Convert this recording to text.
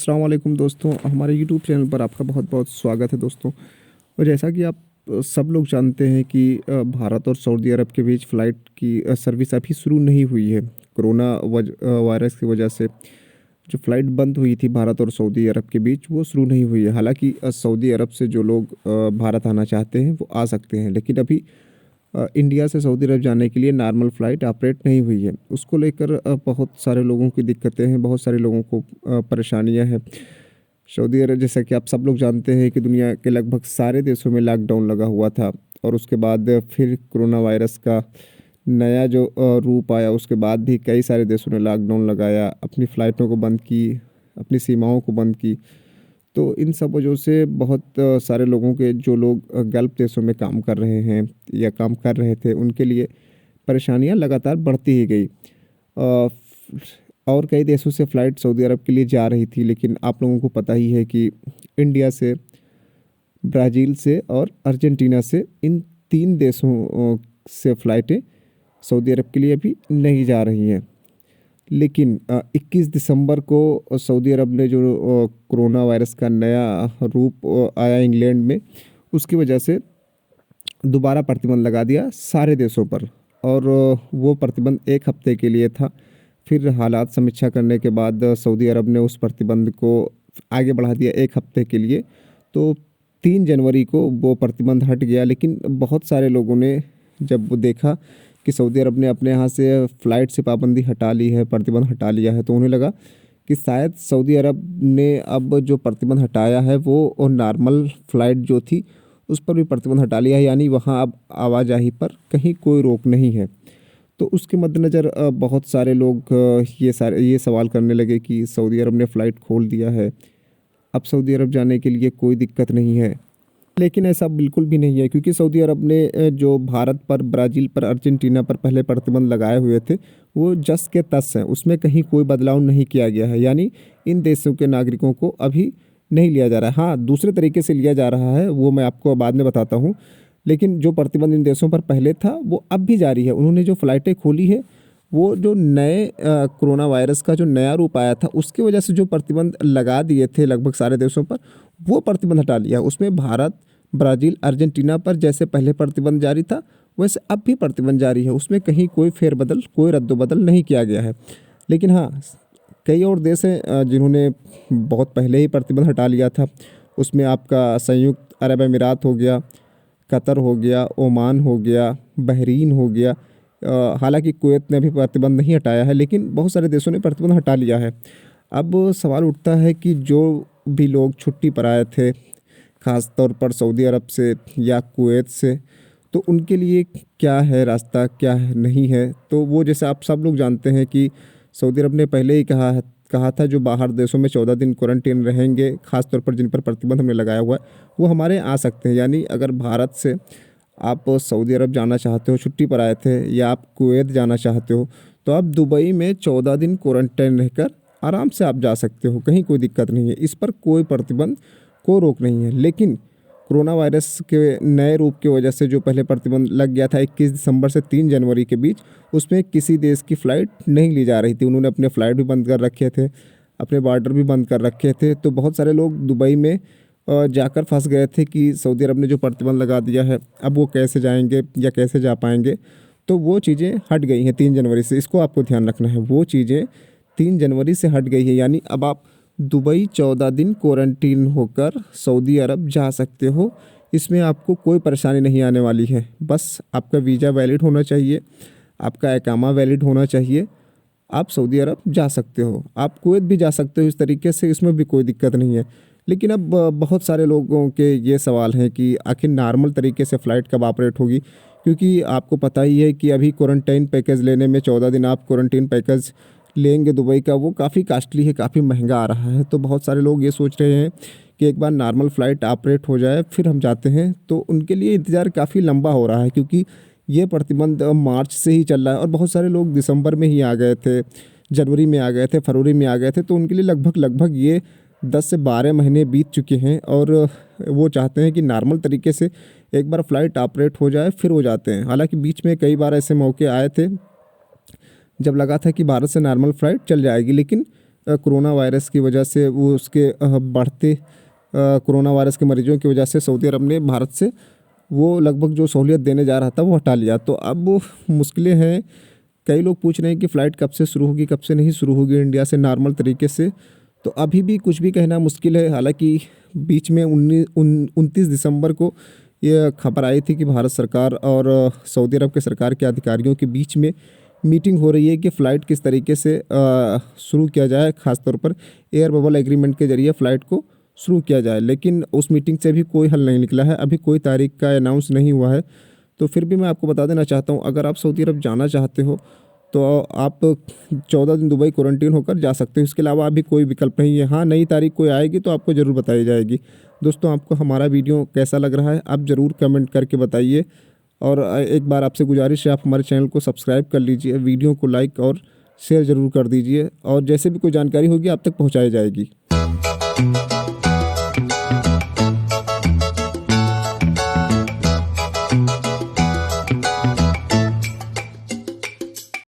अस्सलाम वालेकुम दोस्तों, हमारे यूट्यूब चैनल पर आपका बहुत बहुत स्वागत है दोस्तों। और जैसा कि आप सब लोग जानते हैं कि भारत और सऊदी अरब के बीच फ़्लाइट की सर्विस अभी शुरू नहीं हुई है। कोरोना वायरस की वजह से जो फ़्लाइट बंद हुई थी भारत और सऊदी अरब के बीच, वो शुरू नहीं हुई है। हालांकि सऊदी अरब से जो लोग भारत आना चाहते हैं वो आ सकते हैं, लेकिन अभी इंडिया से सऊदी अरब जाने के लिए नॉर्मल फ़्लाइट ऑपरेट नहीं हुई है। उसको लेकर बहुत सारे लोगों की दिक्कतें हैं, बहुत सारे लोगों को परेशानियां हैं। सऊदी अरब, जैसा कि आप सब लोग जानते हैं कि दुनिया के लगभग सारे देशों में लॉकडाउन लगा हुआ था, और उसके बाद फिर कोरोना वायरस का नया जो रूप आया, उसके बाद भी कई सारे देशों ने लॉकडाउन लगाया, अपनी फ़्लाइटों को बंद की, अपनी सीमाओं को बंद की। तो इन सब वजहों से बहुत सारे लोगों के, जो लोग गल्फ़ देशों में काम कर रहे हैं या काम कर रहे थे, उनके लिए परेशानियां लगातार बढ़ती ही गई। और कई देशों से फ़्लाइट सऊदी अरब के लिए जा रही थी, लेकिन आप लोगों को पता ही है कि इंडिया से, ब्राज़ील से और अर्जेंटीना से, इन 3 देशों से फ़्लाइटें सऊदी अरब के लिए अभी नहीं जा रही हैं। लेकिन 21 दिसंबर को सऊदी अरब ने जो कोरोना वायरस का नया रूप आया इंग्लैंड में, उसकी वजह से दोबारा प्रतिबंध लगा दिया सारे देशों पर। और वो प्रतिबंध 1 हफ्ते के लिए था। फिर हालात समीक्षा करने के बाद सऊदी अरब ने उस प्रतिबंध को आगे बढ़ा दिया 1 हफ्ते के लिए। तो 3 जनवरी को वो प्रतिबंध हट गया। लेकिन बहुत सारे लोगों ने जब वो देखा कि सऊदी अरब ने अपने यहाँ से फ़्लाइट से पाबंदी हटा ली है, प्रतिबंध हटा लिया है, तो उन्हें लगा कि शायद सऊदी अरब ने अब जो प्रतिबंध हटाया है वो नॉर्मल फ़्लाइट जो थी उस पर भी प्रतिबंध हटा लिया है, यानी वहाँ अब आवाजाही पर कहीं कोई रोक नहीं है। तो उसके मद्देनज़र बहुत सारे लोग ये सवाल करने लगे कि सऊदी अरब ने फ़्लाइट खोल दिया है, अब सऊदी अरब जाने के लिए कोई दिक्कत नहीं है। लेकिन ऐसा बिल्कुल भी नहीं है, क्योंकि सऊदी अरब ने जो भारत पर, ब्राज़ील पर, अर्जेंटीना पर पहले प्रतिबंध लगाए हुए थे, वो जस के तस हैं, उसमें कहीं कोई बदलाव नहीं किया गया है। यानी इन देशों के नागरिकों को अभी नहीं लिया जा रहा है। हाँ, दूसरे तरीके से लिया जा रहा है, वो मैं आपको बाद में बताता हूँ। लेकिन जो प्रतिबंध इन देशों पर पहले था वो अब भी जारी है। उन्होंने जो फ़्लाइटें खोली है, वो जो नए कोरोना वायरस का जो नया रूप आया था, उसकी वजह से जो प्रतिबंध लगा दिए थे लगभग सारे देशों पर, वो प्रतिबंध हटा लिया। उसमें भारत, ब्राज़ील, अर्जेंटीना पर जैसे पहले प्रतिबंध जारी था, वैसे अब भी प्रतिबंध जारी है। उसमें कहीं कोई फेरबदल, कोई रद्द-बदल नहीं किया गया है। लेकिन हाँ, कई और देश हैं जिन्होंने बहुत पहले ही प्रतिबंध हटा लिया था। उसमें आपका संयुक्त अरब अमीरात हो गया, कतर हो गया, ओमान हो गया, बहरीन हो गया। हालांकि कुवैत ने अभी प्रतिबंध नहीं हटाया है, लेकिन बहुत सारे देशों ने प्रतिबंध हटा लिया है। अब सवाल उठता है कि जो भी लोग छुट्टी पर आए थे, ख़ास तौर पर सऊदी अरब से या कुवैत से, तो उनके लिए क्या है रास्ता, क्या है नहीं है। तो वो, जैसे आप सब लोग जानते हैं कि सऊदी अरब ने पहले ही कहा था, जो बाहर देशों में 14 दिन क्वारंटीन रहेंगे, ख़ास तौर पर जिन पर प्रतिबंध हमने लगाया हुआ है, वो हमारे यहाँ आ सकते हैं। यानी अगर भारत से आप सऊदी अरब जाना चाहते हो, छुट्टी पर आए थे, या आप कुवैत जाना चाहते हो, तो आप दुबई में 14 दिन क्वारंटाइन रहकर आराम से आप जा सकते हो, कहीं कोई दिक्कत नहीं है। इस पर कोई प्रतिबंध, कोई रोक नहीं है। लेकिन कोरोना वायरस के नए रूप की वजह से जो पहले प्रतिबंध लग गया था 21 दिसंबर से 3 जनवरी के बीच, उसमें किसी देश की फ़्लाइट नहीं ली जा रही थी। उन्होंने अपने फ़्लाइट भी बंद कर रखे थे, अपने बॉर्डर भी बंद कर रखे थे। तो बहुत सारे लोग दुबई में जाकर फंस गए थे कि सऊदी अरब ने जो प्रतिबंध लगा दिया है, अब वो कैसे जाएंगे या कैसे जा पाएंगे। तो वो चीज़ें हट गई हैं 3 जनवरी से, इसको आपको ध्यान रखना है। वो चीज़ें 3 जनवरी से हट गई है, यानी अब आप दुबई 14 दिन क्वारंटीन होकर सऊदी अरब जा सकते हो। इसमें आपको कोई परेशानी नहीं आने वाली है। बस आपका वीज़ा वैलिड होना चाहिए, आपका इकामा वैलिड होना चाहिए, आप सऊदी अरब जा सकते हो। आप कुवैत भी जा सकते हो इस तरीके से, इसमें भी कोई दिक्कत नहीं है। लेकिन अब बहुत सारे लोगों के ये सवाल हैं कि आखिर नॉर्मल तरीके से फ़्लाइट कब ऑपरेट होगी, क्योंकि आपको पता ही है कि अभी क्वारंटाइन पैकेज लेने में, 14 दिन आप क्वारंटीन पैकेज लेंगे दुबई का, वो काफ़ी कास्टली है, काफ़ी महंगा आ रहा है। तो बहुत सारे लोग ये सोच रहे हैं कि एक बार नॉर्मल फ़्लाइट ऑपरेट हो जाए फिर हम जाते हैं। तो उनके लिए इंतज़ार काफ़ी लंबा हो रहा है, क्योंकि ये प्रतिबंध मार्च से ही चल रहा है, और बहुत सारे लोग दिसंबर में ही आ गए थे, जनवरी में आ गए थे, फरवरी में आ गए थे। तो उनके लिए लगभग ये 10 से 12 महीने बीत चुके हैं, और वो चाहते हैं कि नॉर्मल तरीके से एक बार फ़्लाइट ऑपरेट हो जाए, फिर वो जाते हैं। हालांकि बीच में कई बार ऐसे मौके आए थे जब लगा था कि भारत से नॉर्मल फ़्लाइट चल जाएगी, लेकिन कोरोना वायरस की वजह से वो उसके बढ़ते कोरोना वायरस के मरीजों की वजह से सऊदी अरब ने भारत से वो लगभग जो सहूलियत देने जा रहा था वो हटा लिया। तो अब वो मुश्किलें हैं। कई लोग पूछ रहे हैं कि फ़्लाइट कब से शुरू होगी, कब से नहीं शुरू होगी इंडिया से नॉर्मल तरीके से। तो अभी भी कुछ भी कहना मुश्किल है। हालांकि बीच में 29 दिसंबर को ये खबर आई थी कि भारत सरकार और सऊदी अरब के सरकार के अधिकारियों के बीच में मीटिंग हो रही है कि फ़्लाइट किस तरीके से शुरू किया जाए, ख़ासतौर पर एयर बबल एग्रीमेंट के ज़रिए फ़्लाइट को शुरू किया जाए। लेकिन उस मीटिंग से भी कोई हल नहीं निकला है, अभी कोई तारीख का अनाउंस नहीं हुआ है। तो फिर भी मैं आपको बता देना चाहता हूँ, अगर आप सऊदी अरब जाना चाहते हो तो आप 14 दिन दुबई क्वारंटीन होकर जा सकते हो। इसके अलावा अभी कोई विकल्प नहीं है। हाँ, नई तारीख कोई आएगी तो आपको ज़रूर बताई जाएगी। दोस्तों, आपको हमारा वीडियो कैसा लग रहा है आप ज़रूर कमेंट करके बताइए। और एक बार आपसे गुजारिश है, आप हमारे चैनल को सब्सक्राइब कर लीजिए, वीडियो को लाइक और शेयर ज़रूर कर दीजिए, और जैसे भी कोई जानकारी होगी आप तक पहुँचाई जाएगी।